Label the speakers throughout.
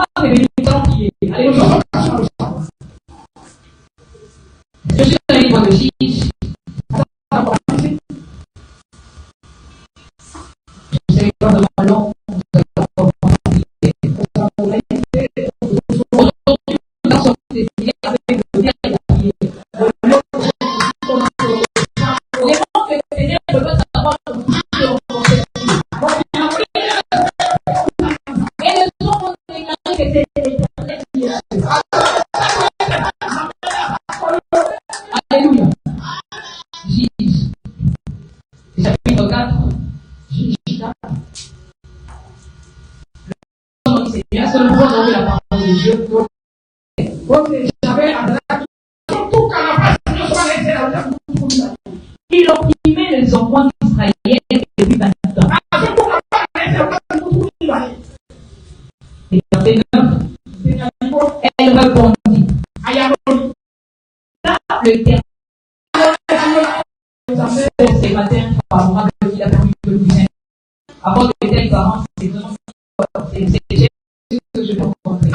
Speaker 1: va prévenir, nous allons prier. Alléluia. Je suis dans le livre de Chiche. Je sais pas de mon long. Alléluia. Gige. Chapitre 4. Gige 4. C'est bien, c'est le point de la parole de Dieu. Il opprimait les enfants d'Israël depuis 20 ans. Et verset 9, elle répondit. Là, le terme ce matin, favorable qu'il a permis de nous dire. Avant de tel parent, c'est vraiment ce que je peux rencontrer.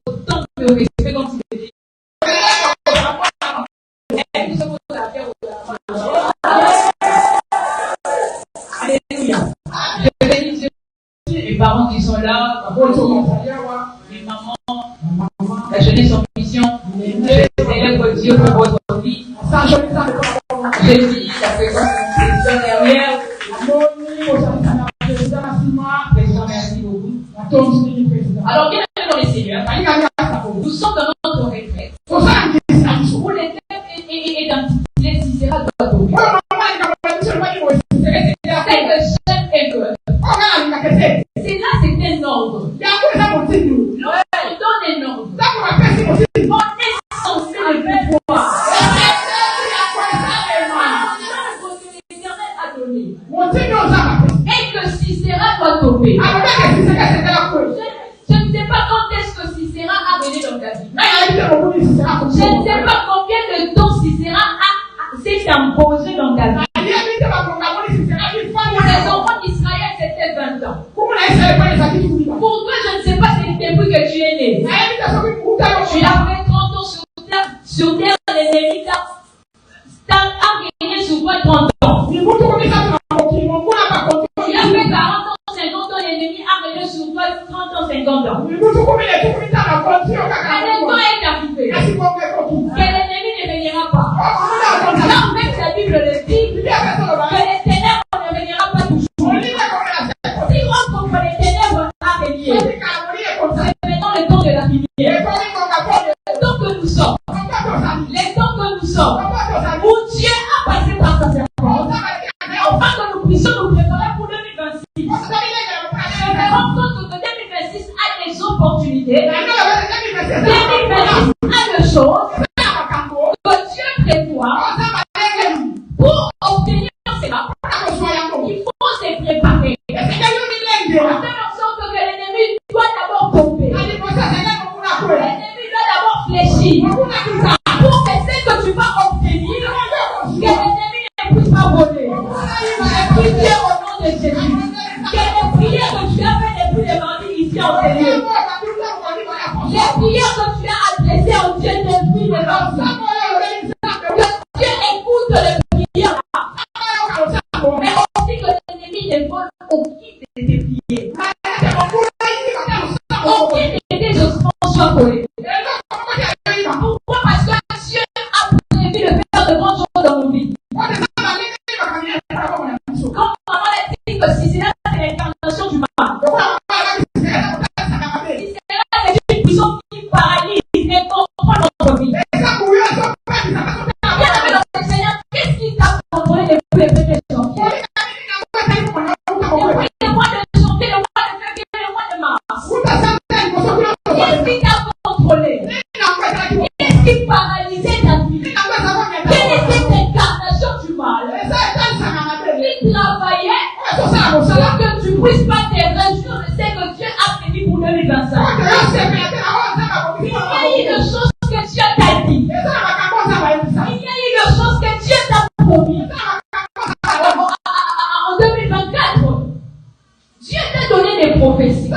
Speaker 1: Autant de respect comme si c'était. Alléluia. Je bénis Dieu. Les parents qui sont là, les mamans, la jeunesse en mission, je célèbre Dieu pour votre vie. J'ai dit la présentation dernière. Président, merci beaucoup. Alors, bien aimé dans les Seigneurs, nous sommes dans notre retraite. Où les thèmes est intitulé Sisera doit tomber. C'est là, c'est un ordre. On donne un ordre. On est censé le pouvoir. L'Éternel a donné. Et que Sisera doit tomber. Je ne sais pas quand est-ce que Sisera a venu dans ta vie. Je ne sais pas combien de temps Sisera s'est imposé dans ta vie. Pour les enfants d'Israël, c'était 20 ans. Pour toi, je ne sais pas si depuis que tu es né. Tu as fait 30 ans sur terre, l'ennemi t'a gagné sur toi 30 ans. Tu as fait 40 ans, 50 ans, l'ennemi a gagné sur toi 30 ans, 50 ans. Et le temps est arrivé. Que l'ennemi ne reviendra pas. Non, même la Bible le dit, que les ténèbres ne reviendra pas toujours. Si on contre les ténèbres a régné, c'est maintenant le temps de la lumière. Le temps que nous sommes. Les temps que nous sommes. Où Dieu a passé par sa serpente. Afin que nous puissions nous préparer pour 2026. Nous nous rendons compte que 2026 a des opportunités. 2026 a des choses que Dieu prévoit pour obtenir cela. Il faut se préparer. En faire en sorte que l'ennemi doit d'abord tomber. L'ennemi doit d'abord fléchir. Pour que ce que tu vas obtenir, que l'ennemi ne puisse pas voler. Je prie Dieu au nom de Jésus. Que les prières que tu as faites depuis le mardi ici en Seigneur, les prières que tu as adressées au Dieu depuis le mardi, que Dieu écoute les prières là. Mais aussi que l'ennemi ne vole aucune de tes prières. Aucune de tes ossements soit volée. Pourquoi? Parce que Dieu a prévu de faire de grandes choses dans nos vies. Comme maman l'a dit que si c'est là, c'est l'incarnation du mal. Si c'est là, c'est une puissance qui paralyse et comprend notre vie. Bien aimé dans le Seigneur, qu'est-ce qui t'a contrôlé depuis les premiers chantiers? Depuis le mois de janvier, le mois de février, le mois de mars. Qu'est-ce qui t'a contrôlé? Qu'est-ce qui paralysait ta vie? Quelle était l'incarnation du mal? Qui travaillait pour que tu ne puisses pas te réjouir de ce que Dieu a prévu pour 2025. Il y a eu des choses que Dieu t'a dit. Il y a eu des choses que Dieu t'a promis. En 2024, Dieu t'a donné des prophéties.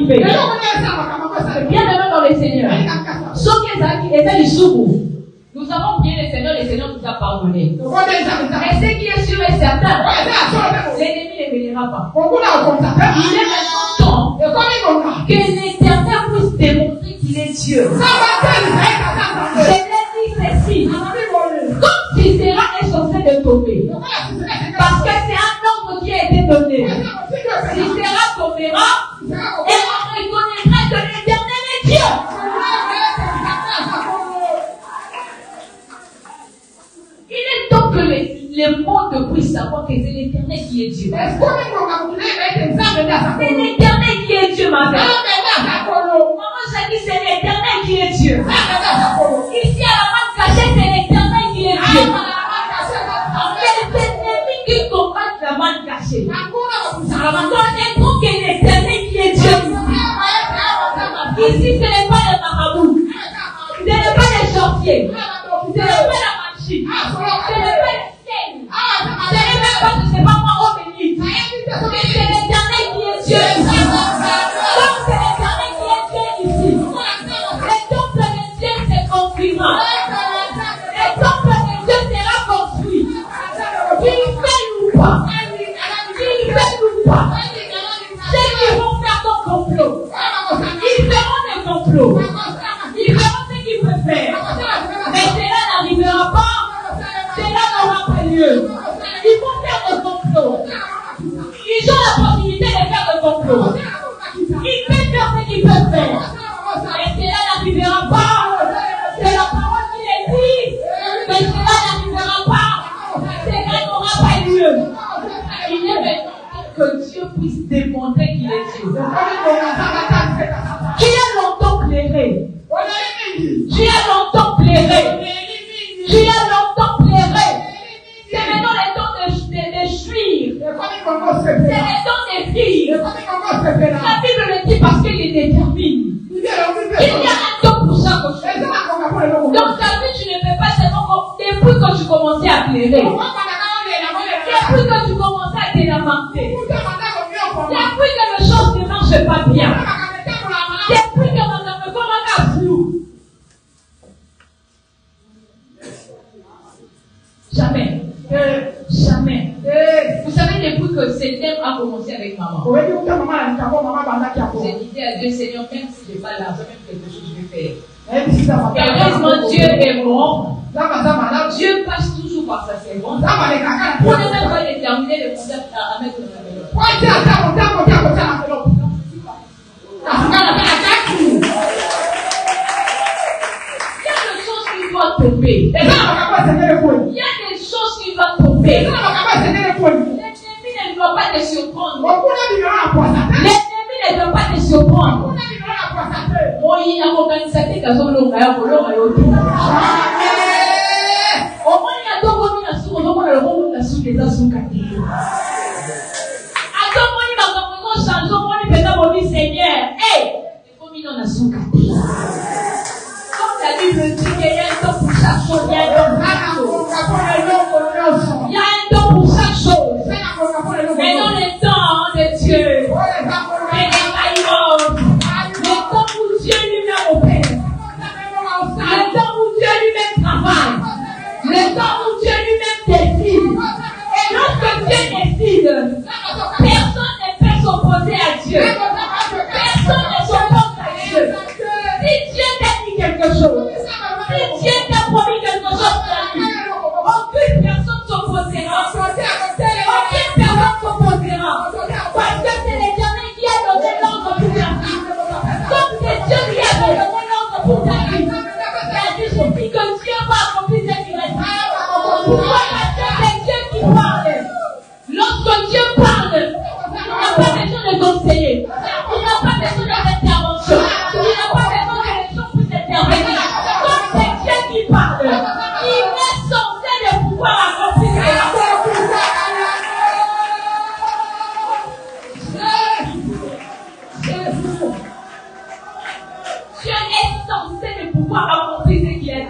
Speaker 1: arriver. Bien aimé dans le Seigneur. Sauf que nous avons prié le Seigneur nous a pardonné. Mais ce qui est sûr et certain, l'ennemi ne viendra pas. Il est maintenant temps que l'Éternel puisse démontrer qu'il est Dieu. Je l'ai dit ceci. Comme Sisera est censé de tomber. Parce que c'est un ordre qui a été donné. Sisera tombera et on reconnaîtra que l'Éternel est Dieu. Il est temps que les mondes puissent savoir que c'est l'Éternel qui est Dieu. C'est l'Éternel qui est Dieu, ma mère. Maman, j'ai dit c'est l'Éternel qui est Dieu. Ici à la main cachée, c'est l'Éternel qui est Dieu. Les ennemis qui combattent la main cachée. Connaîtront que l'Éternel qui est Dieu. Ici, ce n'est pas les marabouts. Ce n'est pas les sorciers. Ce n'est pas la magie. Ce n'est pas les scènes. Ce n'est même pas que c'est pas moi au béni. Mais c'est l'Éternel qui est Dieu ici. Comme c'est l'Éternel qui est Dieu ici. Le temple de Dieu se construira. Le temple de Dieu sera construit. Qu'il veuille ou pas. Qu'il veuille ou pas. Ceux qui vont faire ton complot. Ils feront des complots. Ils feront ce qu'ils peuvent faire. Mais cela n'arrivera pas. Cela n'aura pas lieu. Ils vont faire des complots. Ils ont la possibilité de faire des complots. Ils peuvent faire ce qu'ils peuvent faire. Mais cela n'arrivera pas. C'est la parole qui les dit. Mais cela n'arrivera pas. Cela n'aura pas lieu. Il est maintenant que Dieu puisse démontrer qu'il est Dieu. Tu as longtemps pleuré. Tu as longtemps pleuré. Tu as longtemps pleuré. C'est maintenant le temps de fuir. C'est le temps de fuir. La Bible le dit parce qu'il est déterminé. Il y a un temps pour chaque chose. Dans ta vie, tu ne fais pas seulement depuis que tu commençais à pleurer. Depuis que tu commençais à te lamenter. Depuis que les choses ne marchent pas bien. Depuis que madame commence à flou. Jamais. Jamais. Vous savez, depuis que ce thème a commencé avec maman, je disais à Dieu, Seigneur, même si je n'ai pas l'argent, même quelque chose, je vais faire. Heureusement, Dieu est bon. Dieu passe toujours par sa servante. Vous ne même pas déterminer le concept à mettre dans la maison. Il y a des choses qui doivent tomber. Il y a des choses qui doivent tomber. L'ennemi ne doit pas te surprendre. L'ennemi ne doit pas te surprendre. Moi, il y a un organisateur qui a son nom. Au moins, il y a deux bonnes nations. Au moins, il y a deux bonnes nations qui sont sous quartier. Attends-moi, il va vraiment changer. Au moins, il va dire Seigneur, hey, il faut mis dans la sous quartier. Comme la Bible dit qu'il y a un temps pour chaque chose, il y a un temps pour chaque chose. Il y a un temps pour chaque chose. Mais dans les temps de Dieu, le temps où Dieu lui-même opère, le temps où Dieu lui-même travaille, le temps où Dieu lui-même décide. Et lorsque Dieu décide, personne ne peut s'opposer à Dieu. Personne ne s'oppose à Dieu. Si Dieu t'a dit quelque chose, si Dieu t'a promis quelque chose, aucune personne s'opposera. Aucune personne s'opposera. Parce que c'est l'Éternel qui a donné l'ordre pour ta vie. Comme c'est Dieu qui a donné l'ordre pour ta vie. Il a dit aussi que Dieu va accomplir ce qu'il a dit. Pourquoi? Parce que c'est Dieu qui parle. Lorsque Dieu parle, il n'a pas besoin de conseiller. Il n'a pas besoin d'intervention. Il n'a pas besoin que les gens puissent intervenir. Comme c'est Dieu qui parle, il est censé de pouvoir accomplir cela. Dieu est censé de pouvoir accomplir ce qu'il a dit.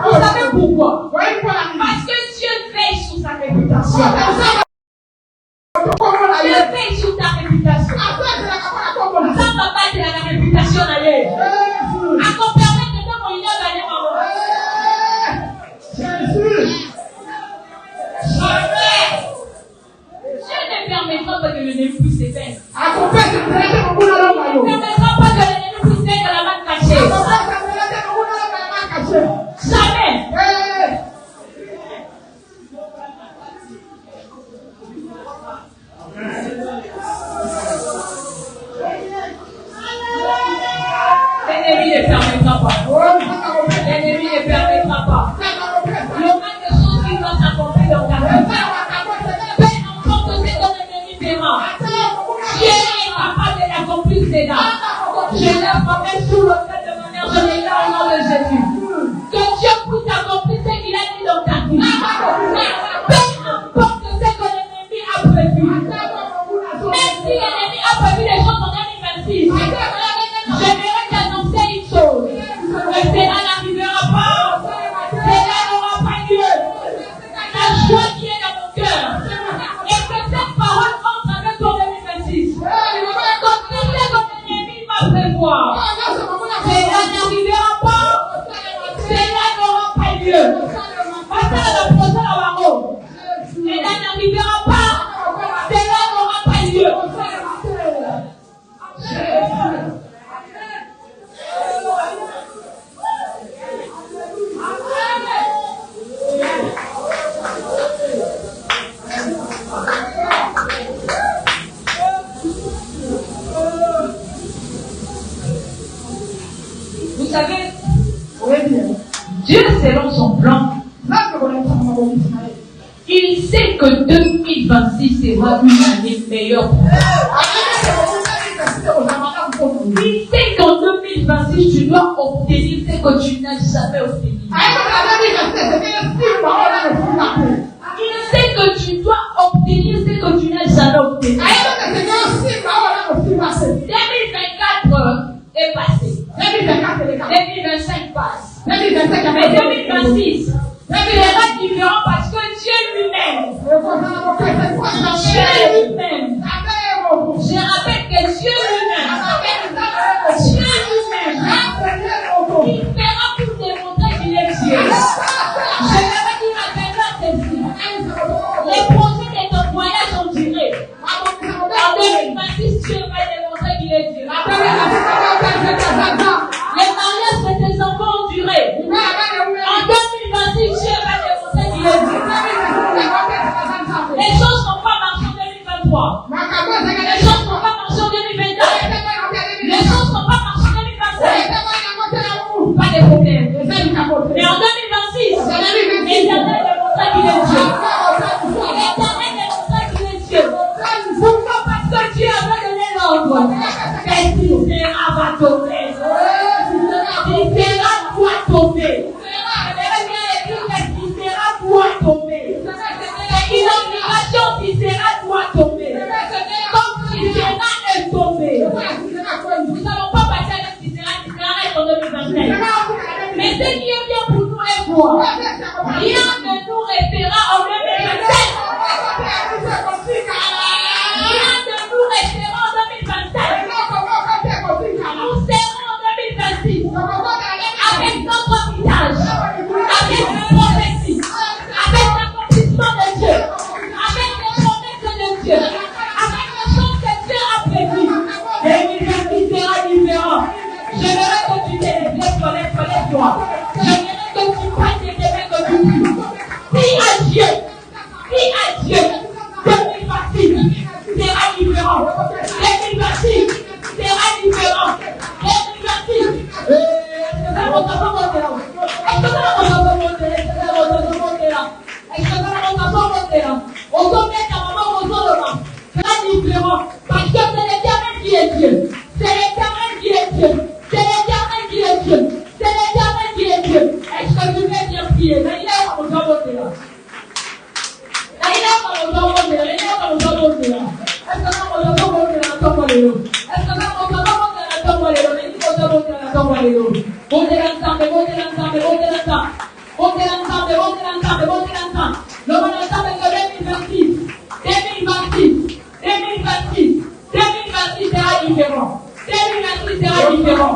Speaker 1: Vous savez pourquoi? Parce que Dieu veille sur sa réputation. Dieu veille sur ta réputation. Ça génération d'ailleurs. À qu'on permette de mon union d'aller maman. Dieu ne permettra pas que l'ennemi puisse se faire. Il ne permettra pas que l'ennemi puisse faire de la main cachée. Jamais. L'ennemi ne permettra pas. L'ennemi ne permettra pas. Il y aura des choses qui doivent s'accomplir dans ta vie. Peu importe ce que ton ennemi verra. Dieu est capable de l'accomplir cela. Je lève ma main sous le fait de ma mère, je l'ai là au nom de Jésus. Que Dieu puisse accomplir ce qu'il a dit dans ta vie. Peu importe ce que l'ennemi a prévu. Même si l'ennemi a prévu des choses en 2026, j'aimerais t'annoncer une chose. Que cela n'arrivera pas. Cela n'aura pas lieu. La joie qui est dans mon cœur. Et que cette parole entre avec ton 2026. Comme si c'est ton ennemi va prévoir. Cela n'arrivera pas. Cela n'aura pas lieu. Passez à la prochaine avant. Cela n'arrivera pas. Cela n'aura pas lieu. Vous savez, Dieu selon son plan, il sait que 2026 sera une année meilleure pour toi. Il sait qu'en 2026 tu dois obtenir ce que tu n'as jamais obtenu. Il sait que tu dois obtenir ce que tu n'as jamais obtenu. 2024 est passé. 2025 passe. Mais 2026 sera différent parce que Dieu lui-même, je rappelle que Dieu lui-même, il fera pour démontrer qu'il est Dieu. Je vais dire à quelqu'un ceci. Les projets de ton voyage ont duré. En 2026, Dieu va démontrer qu'il est Dieu. Les mariages de tes enfants ont duré. En 2026, Dieu va démontrer qu'il est Dieu. Les choses n'ont pas marché en 2023. Les choses n'ont pas marché en 2024. Les choses n'ont pas marché en 2025. Pas de problème. Mais en 2026, l'Éternel démontre qu'il est Dieu. L'Éternel démontre qu'il est Dieu. Pourquoi? Parce que Dieu avait donné l'ordre. Et si Sarah va tomber, si Sarah doit tomber, si Sarah doit tomber, c'est une obligation si Sarah doit tomber. Comme si Sarah est tombée. Nous n'allons pas passer avec si Sarah est en 2025. Mais ce qui est bien pour nous est quoi? Rien ne nous restera en 2027. Rien ne nous restera en 2027. Nous serons en 2026 avec notre visage, avec nos prophéties, avec l'accomplissement de Dieu, avec les promesses de Dieu, avec les choses que Dieu a prévues. 2026 sera différent. J'aimerais que tu te toi. J'aimerais que tu prennes tes bébés que tu vis. Dis à Dieu, 2026 sera différent. 2026 sera différent. 2026. Parce que c'est l'Éternel qui est Dieu. C'est l'Éternel qui est Dieu. C'est l'Éternel qui est Dieu. C'est l'Éternel qui est Dieu. Est-ce que tu veux bien prier? différent. 2026 sera différent.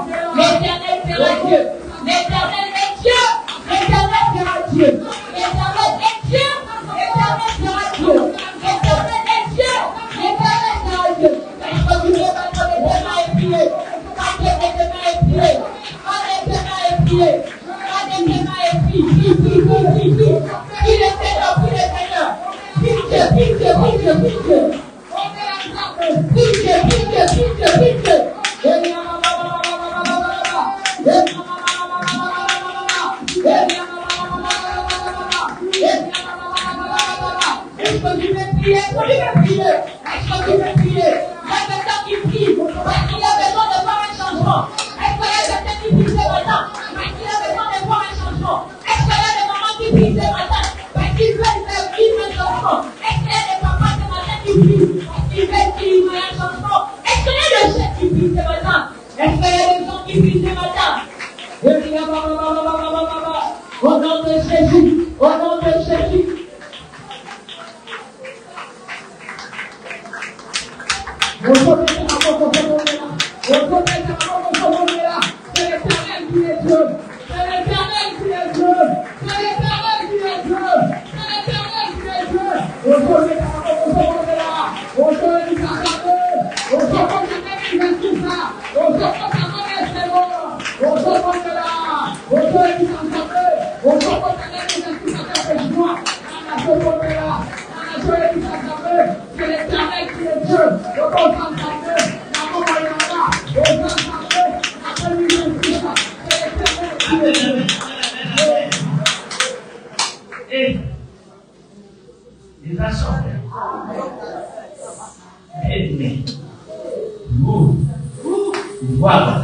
Speaker 2: Voilà.